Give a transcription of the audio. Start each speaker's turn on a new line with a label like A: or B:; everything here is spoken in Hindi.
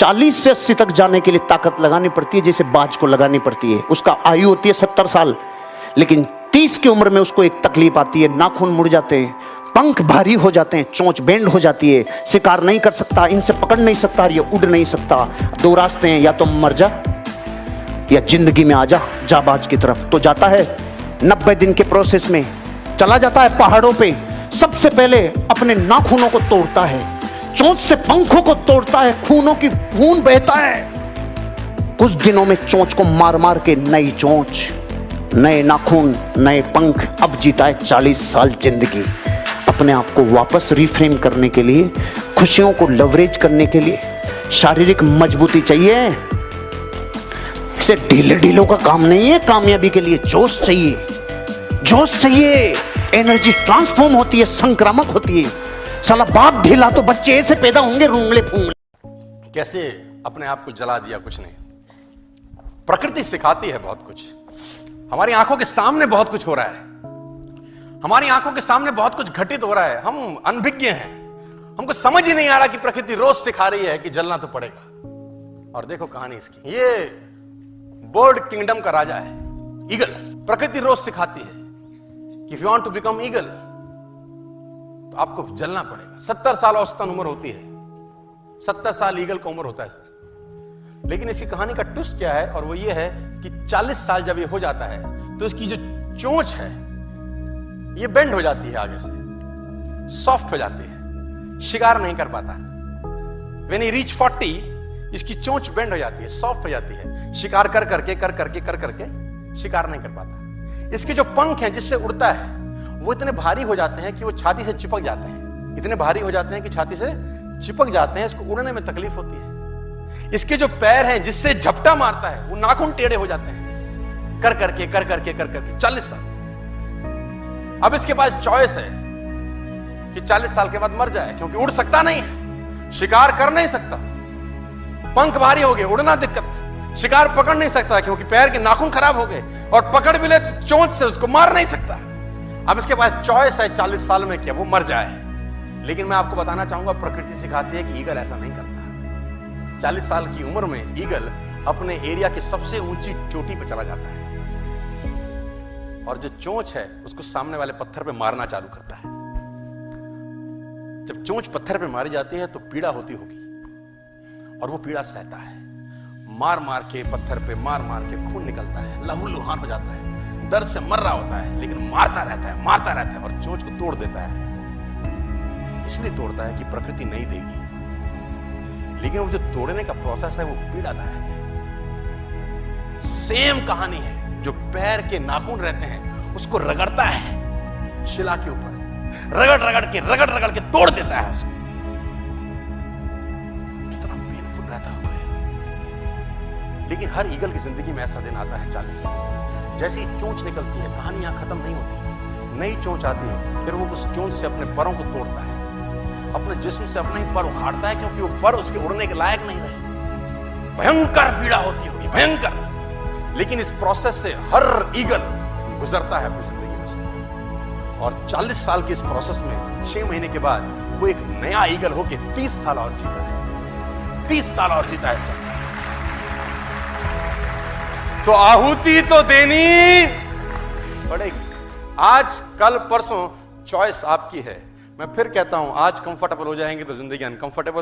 A: 40 से 80 तक जाने के लिए ताकत लगानी पड़ती है, जैसे बाज को लगानी पड़ती है। उसका आयु होती है 70 साल, लेकिन 30 की उम्र में उसको एक तकलीफ आती है, नाखून मुड़ जाते हैं, पंख भारी हो जाते हैं, चोंच बेंड हो जाती है, शिकार नहीं कर सकता, इनसे पकड़ नहीं सकता, ये उड़ नहीं सकता। दो रास्ते हैं, या तो मर जा या जिंदगी में आ जा, जाबाज की तरफ। तो जाता है 90 दिन के प्रोसेस में, चला जाता है पहाड़ों पे। सबसे पहले अपने नाखूनों को तोड़ता है, चोंच से पंखों को तोड़ता है, खून बहता है। कुछ दिनों में चोंच को मार मार के नई चोंच, नए नाखून, नए पंख। अब जीता है 40 साल जिंदगी। अपने आप को वापस रिफ्रेम करने के लिए, खुशियों को लवरेज करने के लिए शारीरिक मजबूती चाहिए। इसे ढीले ढीलों का काम नहीं है। कामयाबी के लिए जोश चाहिए, जोश चाहिए। एनर्जी ट्रांसफॉर्म होती है, संक्रामक होती है। साला बाप ढीला तो बच्चे ऐसे पैदा होंगे रूंगले फूंगले।
B: कैसे अपने आप को जला दिया, कुछ नहीं। प्रकृति सिखाती है बहुत कुछ। हमारी आंखों के सामने बहुत कुछ हो रहा है, हमारी आंखों के सामने बहुत कुछ घटित हो रहा है। हम अनभिज्ञ हैं, हमको समझ ही नहीं आ रहा कि प्रकृति रोज सिखा रही है कि जलना तो पड़ेगा। और देखो कहानी इसकी, ये बर्ड किंगडम का राजा है, ईगल। प्रकृति रोज सिखाती है कि if you want to become eagle तो आपको जलना पड़ेगा। 70 साल औसतन उम्र होती है, 70 साल ईगल का उम्र होता है सर। लेकिन इसकी कहानी का ट्विस्ट क्या है, और वो ये है कि 40 साल जब ये हो जाता है तो इसकी जो चोंच है ये बेंड हो जाती है, आगे से सॉफ्ट हो जाती है, शिकार नहीं कर पाता। When he reach 40, इसकी चोंच बेंड हो जाती है, सॉफ्ट हो जाती है, शिकार कर करके शिकार नहीं कर पाता। इसके जो पंख हैं जिससे उड़ता है वो इतने भारी हो जाते हैं कि वो छाती से चिपक जाते हैं, इतने भारी हो जाते हैं कि छाती से चिपक जाते हैं, इसको उड़ने में तकलीफ होती है। इसके जो पैर हैं जिससे झपटा मारता है वो नाखून टेढ़े हो जाते हैं, कर करके 40 साल। अब इसके पास चॉइस है कि 40 साल के बाद मर जाए, क्योंकि उड़ सकता नहीं है, शिकार कर नहीं सकता, पंख भारी हो गए, उड़ना दिक्कत, शिकार पकड़ नहीं सकता क्योंकि पैर के नाखून खराब हो गए, और पकड़ भी ले तो चोंच से उसको मार नहीं सकता। अब इसके पास चॉइस है 40 साल में क्या वो मर जाए। लेकिन मैं आपको बताना चाहूंगा, प्रकृति सिखाती है कि ईगल ऐसा नहीं करता। 40 साल की उम्र में ईगल अपने एरिया की सबसे ऊंची चोटी पर चला जाता है, और जो चोंच है उसको सामने वाले पत्थर पे मारना चालू करता है। जब चोंच पत्थर पे मारी जाती है तो पीड़ा होती होगी, और वो पीड़ा सहता है। मार मार के पत्थर पे मार मार के खून निकलता है, लहूलुहान हो जाता है, दर्द से मर रहा होता है, लेकिन मारता रहता है और चोंच को तोड़ देता है। इसलिए तोड़ता है कि प्रकृति नहीं देगी, लेकिन वो जो तोड़ने का प्रोसेस है वो पीड़ादायक है। सेम कहानी है, जो पैर के नाखून रहते हैं उसको रगड़ता है शिला के ऊपर, रगड़ के तोड़ देता है उसको। कितना पेनफुल रहता होगा। लेकिन हर ईगल की जिंदगी में ऐसा दिन आता है 40 साल। जैसे ही चोंच निकलती है, कहानी यहां खत्म नहीं होती, नई चोंच आती है, फिर वो उस चोंच से अपने परों को तोड़ता है, अपने जिस्म से अपने ही पर उखाड़ता है, क्योंकि वो पर उसके उड़ने के लायक नहीं रहे। भयंकर पीड़ा होती होगी, भयंकर। लेकिन इस प्रोसेस से हर ईगल गुजरता है अपनी जिंदगी में से। और 40 साल के इस प्रोसेस में 6 महीने के बाद वो एक नया ईगल होके 30 साल और जीता है, 30 साल और जीता है सर। तो आहुति तो देनी पड़ेगी। आज कल परसों चॉइस आपकी है। मैं फिर कहता हूं, आज कंफर्टेबल हो जाएंगे तो जिंदगी अनकंफर्टेबल।